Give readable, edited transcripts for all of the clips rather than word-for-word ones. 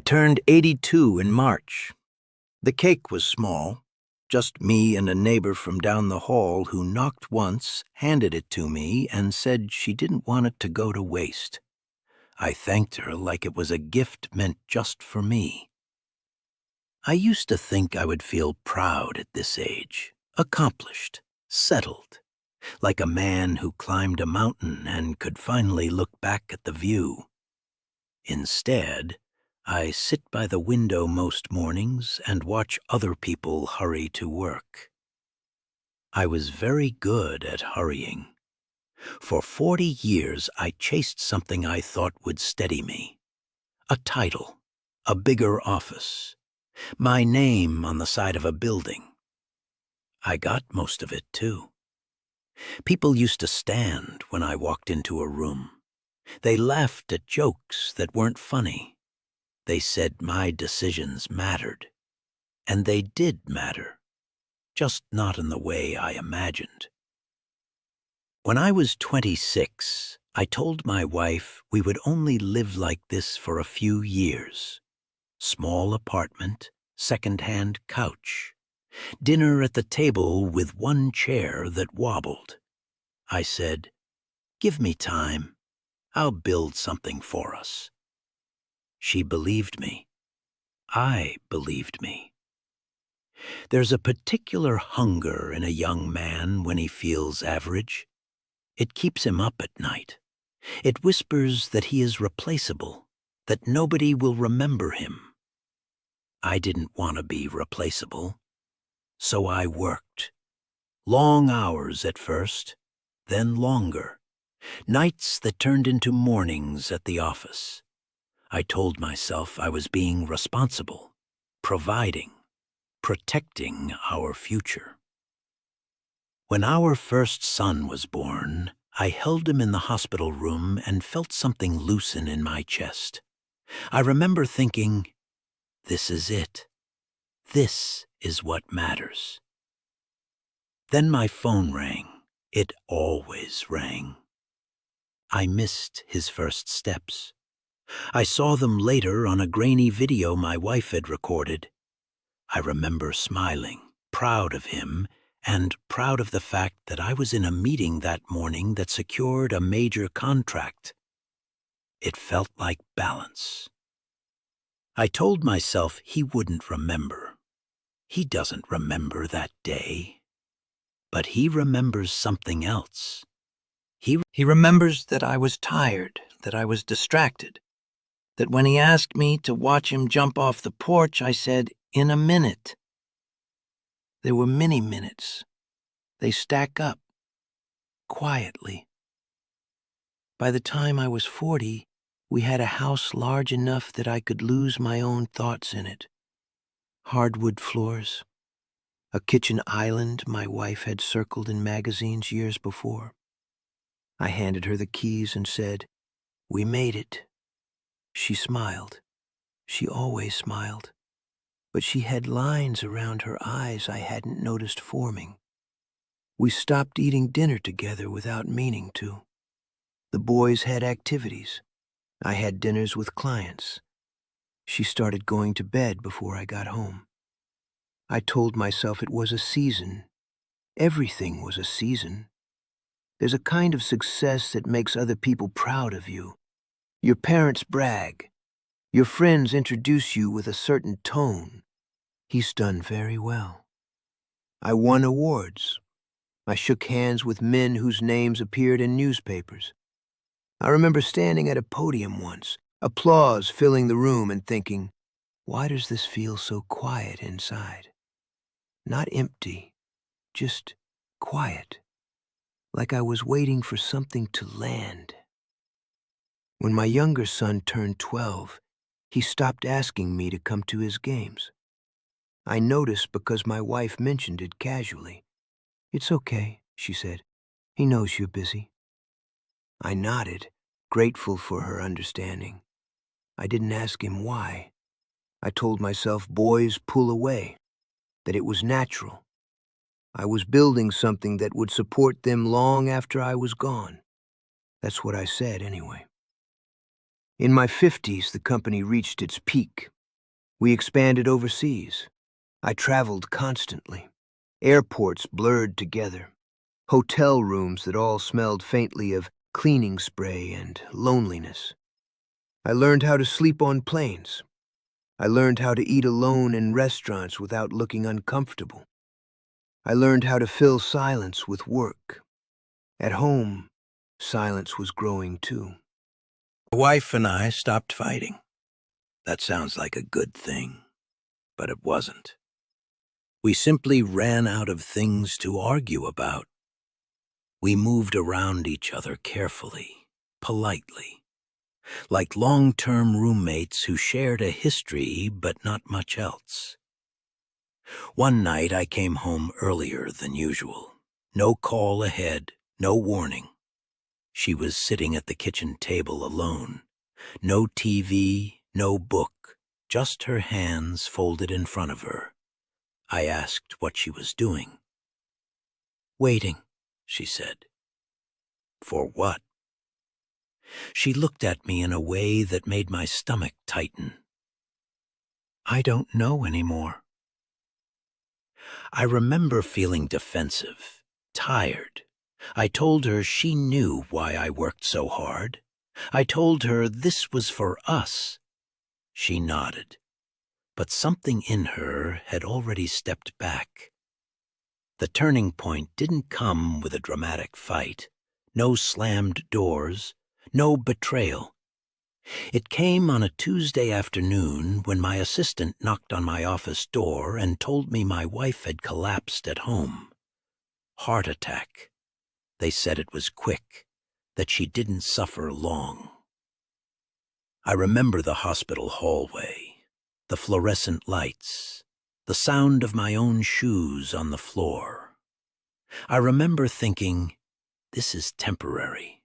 turned 82 in March. The cake was small, just me and a neighbor from down the hall who knocked once, handed it to me, and said she didn't want it to go to waste. I thanked her like it was a gift meant just for me. I used to think I would feel proud at this age, accomplished, settled, like a man who climbed a mountain and could finally look back at the view. Instead, I sit by the window most mornings and watch other people hurry to work. I was very good at hurrying. For 40 years, I chased something I thought would steady me. A title, a bigger office, my name on the side of a building. I got most of it, too. People used to stand when I walked into a room. They laughed at jokes that weren't funny. They said my decisions mattered. And they did matter, just not in the way I imagined. When I was 26, I told my wife we would only live like this for a few years. Small apartment, second-hand couch, dinner at the table with one chair that wobbled. I said, "Give me time. I'll build something for us." She believed me. I believed me. There's a particular hunger in a young man when he feels average. It keeps him up at night. It whispers that he is replaceable, that nobody will remember him. I didn't want to be replaceable, so I worked. Long hours at first, then longer. Nights that turned into mornings at the office. I told myself I was being responsible, providing, protecting our future. When our first son was born, I held him in the hospital room and felt something loosen in my chest. I remember thinking, this is it. This is what matters. Then my phone rang. It always rang. I missed his first steps. I saw them later on a grainy video my wife had recorded. I remember smiling, proud of him, and proud of the fact that I was in a meeting that morning that secured a major contract. It felt like balance. I told myself he wouldn't remember. He doesn't remember that day. But he remembers something else. He remembers that I was tired, that I was distracted, that when he asked me to watch him jump off the porch, I said, "In a minute." There were many minutes. They stack up, quietly. By the time I was 40, we had a house large enough that I could lose my own thoughts in it. Hardwood floors, a kitchen island my wife had circled in magazines years before. I handed her the keys and said, "We made it." She smiled. She always smiled. But she had lines around her eyes I hadn't noticed forming. We stopped eating dinner together without meaning to. The boys had activities. I had dinners with clients. She started going to bed before I got home. I told myself it was a season. Everything was a season. There's a kind of success that makes other people proud of you. Your parents brag. Your friends introduce you with a certain tone. He's done very well. I won awards. I shook hands with men whose names appeared in newspapers. I remember standing at a podium once, applause filling the room, and thinking, why does this feel so quiet inside? Not empty, just quiet, like I was waiting for something to land. When my younger son turned 12, he stopped asking me to come to his games. I noticed because my wife mentioned it casually. "It's okay," she said. "He knows you're busy." I nodded, grateful for her understanding. I didn't ask him why. I told myself boys pull away, that it was natural. I was building something that would support them long after I was gone. That's what I said, anyway. In my 50s, the company reached its peak. We expanded overseas. I traveled constantly. Airports blurred together. Hotel rooms that all smelled faintly of cleaning spray and loneliness. I learned how to sleep on planes. I learned how to eat alone in restaurants without looking uncomfortable. I learned how to fill silence with work. At home, silence was growing too. My wife and I stopped fighting. That sounds like a good thing, but it wasn't. We simply ran out of things to argue about. We moved around each other carefully, politely, like long-term roommates who shared a history but not much else. One night I came home earlier than usual. No call ahead, no warning. She was sitting at the kitchen table alone. No TV, no book, just her hands folded in front of her. I asked what she was doing. "Waiting," she said. "For what?" She looked at me in a way that made my stomach tighten. "I don't know anymore." I remember feeling defensive, tired. I told her she knew why I worked so hard. I told her this was for us. She nodded, but something in her had already stepped back. The turning point didn't come with a dramatic fight, no slammed doors, no betrayal. It came on a Tuesday afternoon when my assistant knocked on my office door and told me my wife had collapsed at home. Heart attack. They said it was quick, that she didn't suffer long. I remember the hospital hallway, the fluorescent lights, the sound of my own shoes on the floor. I remember thinking, this is temporary.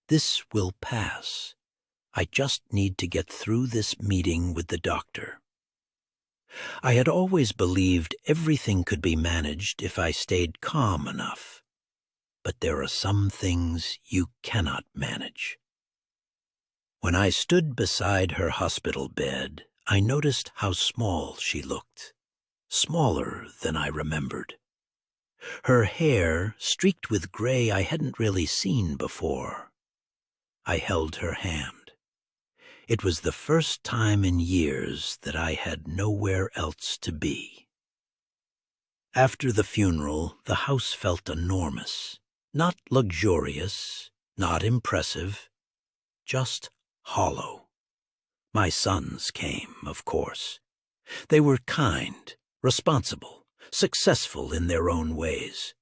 This will pass. I just need to get through this meeting with the doctor. I had always believed everything could be managed if I stayed calm enough. But there are some things you cannot manage. When I stood beside her hospital bed, I noticed how small she looked, smaller than I remembered. Her hair streaked with gray I hadn't really seen before. I held her hand. It was the first time in years that I had nowhere else to be. After the funeral, the house felt enormous, not luxurious, not impressive, just hollow. My sons came, of course. They were kind, responsible, successful in their own ways.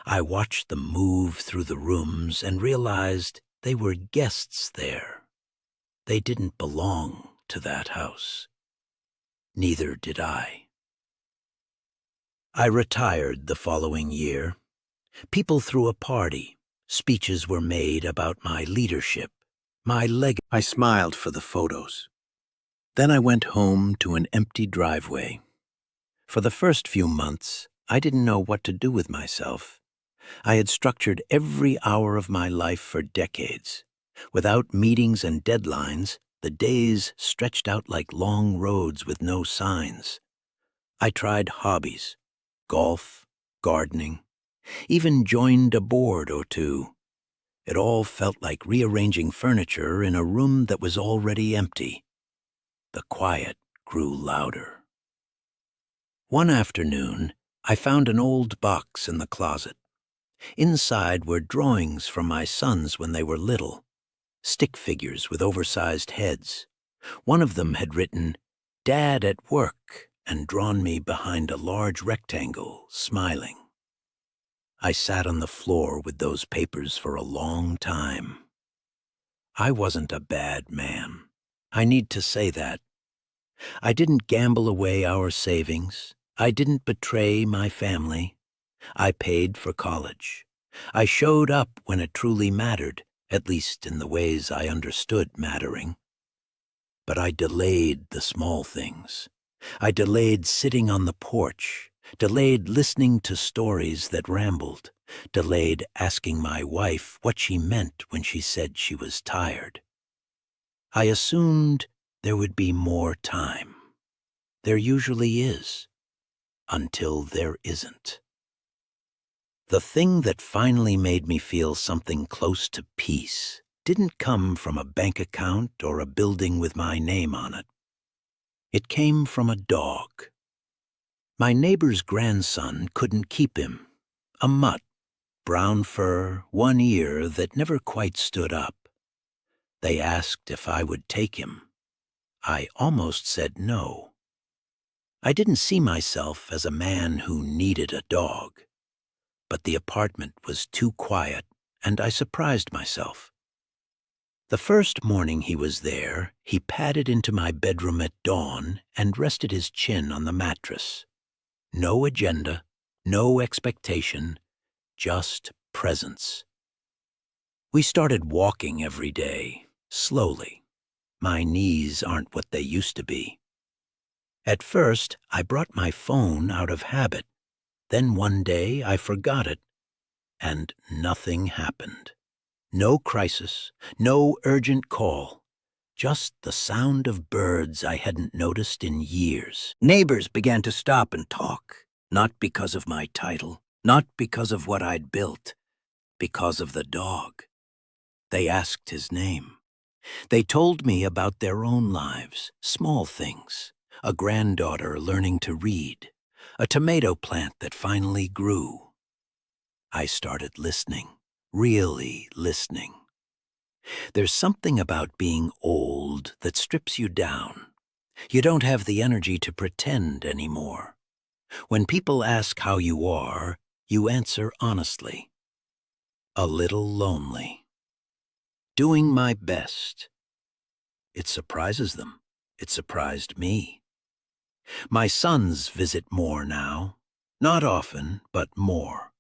I watched them move through the rooms and realized they were guests there. They didn't belong to that house. Neither did I. I retired the following year. People threw a party. Speeches were made about my leadership, my legacy. I smiled for the photos. Then I went home to an empty driveway. For the first few months, I didn't know what to do with myself. I had structured every hour of my life for decades. Without meetings and deadlines, the days stretched out like long roads with no signs. I tried hobbies, golf, gardening, even joined a board or two. It all felt like rearranging furniture in a room that was already empty. The quiet grew louder. One afternoon, I found an old box in the closet. Inside were drawings from my sons when they were little, stick figures with oversized heads. One of them had written, "Dad at work," and drawn me behind a large rectangle, smiling. I sat on the floor with those papers for a long time. I wasn't a bad man. I need to say that. I didn't gamble away our savings. I didn't betray my family. I paid for college. I showed up when it truly mattered, at least in the ways I understood mattering. But I delayed the small things. I delayed sitting on the porch, delayed listening to stories that rambled, delayed asking my wife what she meant when she said she was tired. I assumed there would be more time. There usually is, until there isn't. The thing that finally made me feel something close to peace didn't come from a bank account or a building with my name on it. It came from a dog. My neighbor's grandson couldn't keep him. A mutt, brown fur, one ear that never quite stood up. They asked if I would take him. I almost said no. I didn't see myself as a man who needed a dog, but the apartment was too quiet, and I surprised myself. The first morning he was there, he padded into my bedroom at dawn and rested his chin on the mattress. No agenda, no expectation, just presence. We started walking every day, slowly. My knees aren't what they used to be. At first, I brought my phone out of habit. Then one day I forgot it, and nothing happened. No crisis, no urgent call, just the sound of birds I hadn't noticed in years. Neighbors began to stop and talk, not because of my title, not because of what I'd built, because of the dog. They asked his name. They told me about their own lives, small things, a granddaughter learning to read, a tomato plant that finally grew. I started listening, really listening. There's something about being old that strips you down. You don't have the energy to pretend anymore. When people ask how you are, you answer honestly. A little lonely. Doing my best. It surprises them. It surprised me. My sons visit more now. Not often, but more.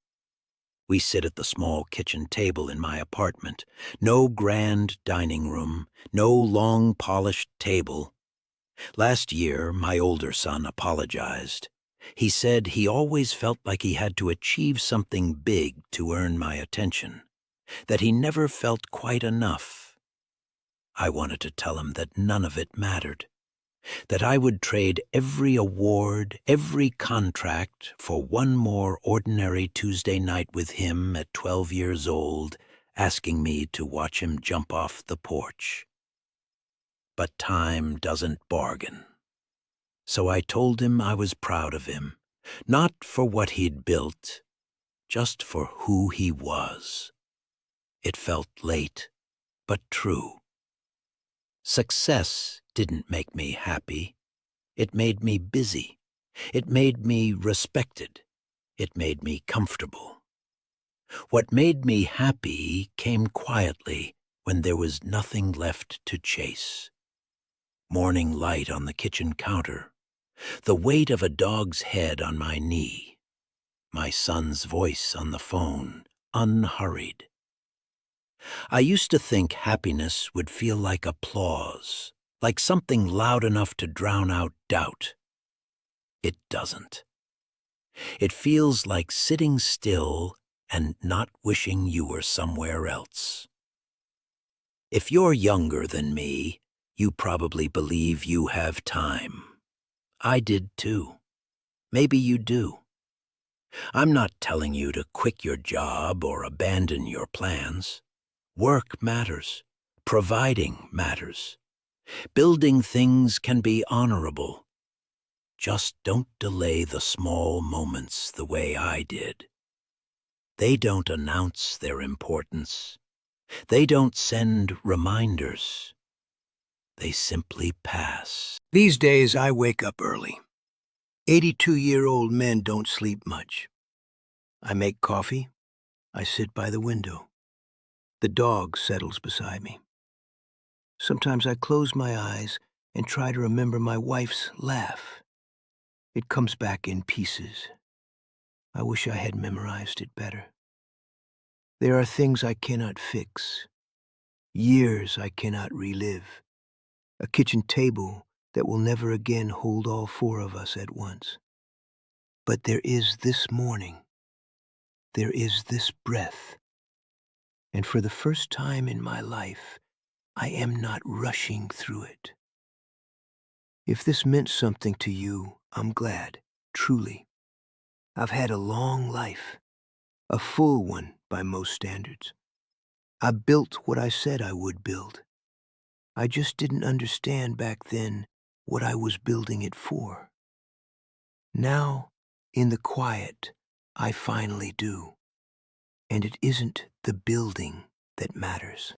We sit at the small kitchen table in my apartment. No grand dining room, no long polished table. Last year, my older son apologized. He said he always felt like he had to achieve something big to earn my attention, that he never felt quite enough. I wanted to tell him that none of it mattered, that I would trade every award, every contract for one more ordinary Tuesday night with him at 12 years old, asking me to watch him jump off the porch. But time doesn't bargain. So I told him I was proud of him, not for what he'd built, just for who he was. It felt late, but true. Success didn't make me happy. It made me busy. It made me respected. It made me comfortable. What made me happy came quietly when there was nothing left to chase. Morning light on the kitchen counter, the weight of a dog's head on my knee, my son's voice on the phone, unhurried. I used to think happiness would feel like applause, like something loud enough to drown out doubt. It doesn't. It feels like sitting still and not wishing you were somewhere else. If you're younger than me, you probably believe you have time. I did too. Maybe you do. I'm not telling you to quit your job or abandon your plans. Work matters. Providing matters. Building things can be honorable. Just don't delay the small moments the way I did. They don't announce their importance. They don't send reminders. They simply pass. These days I wake up early. 82-year-old men don't sleep much. I make coffee. I sit by the window. The dog settles beside me. Sometimes I close my eyes and try to remember my wife's laugh. It comes back in pieces. I wish I had memorized it better. There are things I cannot fix, years I cannot relive, a kitchen table that will never again hold all four of us at once. But there is this morning, there is this breath, and for the first time in my life, I am not rushing through it. If this meant something to you, I'm glad, truly. I've had a long life, a full one by most standards. I built what I said I would build. I just didn't understand back then what I was building it for. Now, in the quiet, I finally do. And it isn't the building that matters.